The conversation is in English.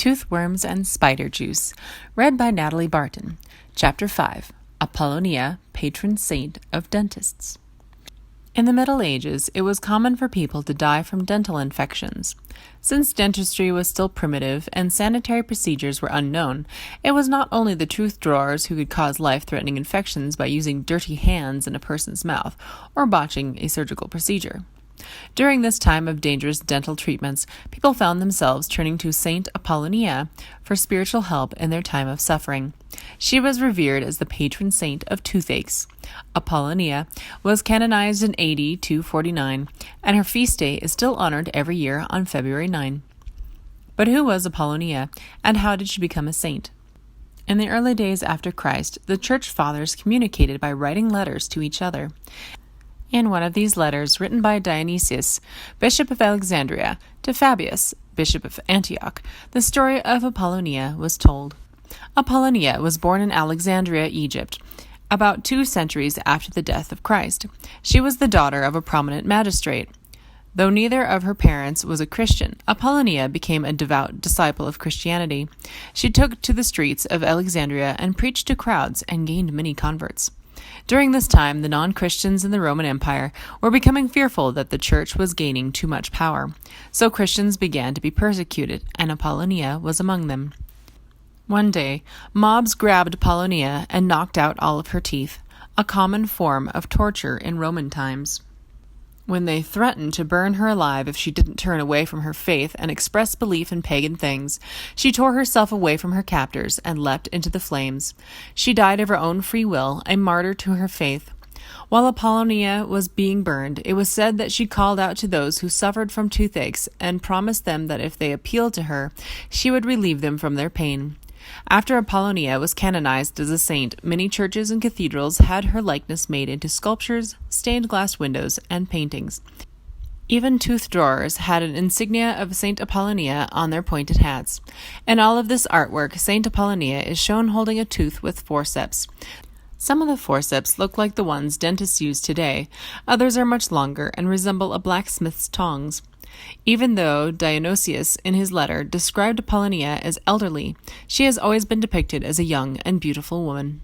Toothworms and Spider Juice, read by Natalie Barton. Chapter 5, Apollonia, Patron Saint of Dentists. In the Middle Ages, it was common for people to die from dental infections. Since dentistry was still primitive and sanitary procedures were unknown, it was not only the tooth drawers who could cause life-threatening infections by using dirty hands in a person's mouth or botching a surgical procedure. During this time of dangerous dental treatments, people found themselves turning to Saint Apollonia for spiritual help in their time of suffering. She was revered as the patron saint of toothaches. Apollonia was canonized in AD 249, and her feast day is still honored every year on February 9. But who was Apollonia, and how did she become a saint? In the early days after Christ, the Church Fathers communicated by writing letters to each other. In one of these letters, written by Dionysius, Bishop of Alexandria, to Fabius, Bishop of Antioch, the story of Apollonia was told. Apollonia was born in Alexandria, Egypt, about 2 centuries after the death of Christ. She was the daughter of a prominent magistrate. Though neither of her parents was a Christian, Apollonia became a devout disciple of Christianity. She took to the streets of Alexandria and preached to crowds and gained many converts. During this time, the non-Christians in the Roman Empire were becoming fearful that the church was gaining too much power, so Christians began to be persecuted, and Apollonia was among them. One day, mobs grabbed Apollonia and knocked out all of her teeth, a common form of torture in Roman times. When they threatened to burn her alive if she didn't turn away from her faith and express belief in pagan things, she tore herself away from her captors and leapt into the flames. She died of her own free will, a martyr to her faith. While Apollonia was being burned, it was said that she called out to those who suffered from toothaches and promised them that if they appealed to her, she would relieve them from their pain. After Apollonia was canonized as a saint, many churches and cathedrals had her likeness made into sculptures, stained glass windows, and paintings. Even tooth drawers had an insignia of Saint Apollonia on their pointed hats. In all of this artwork, Saint Apollonia is shown holding a tooth with forceps. Some of the forceps look like the ones dentists use today. Others are much longer and resemble a blacksmith's tongs. Even though Dionysius, in his letter, described Apollonia as elderly, she has always been depicted as a young and beautiful woman.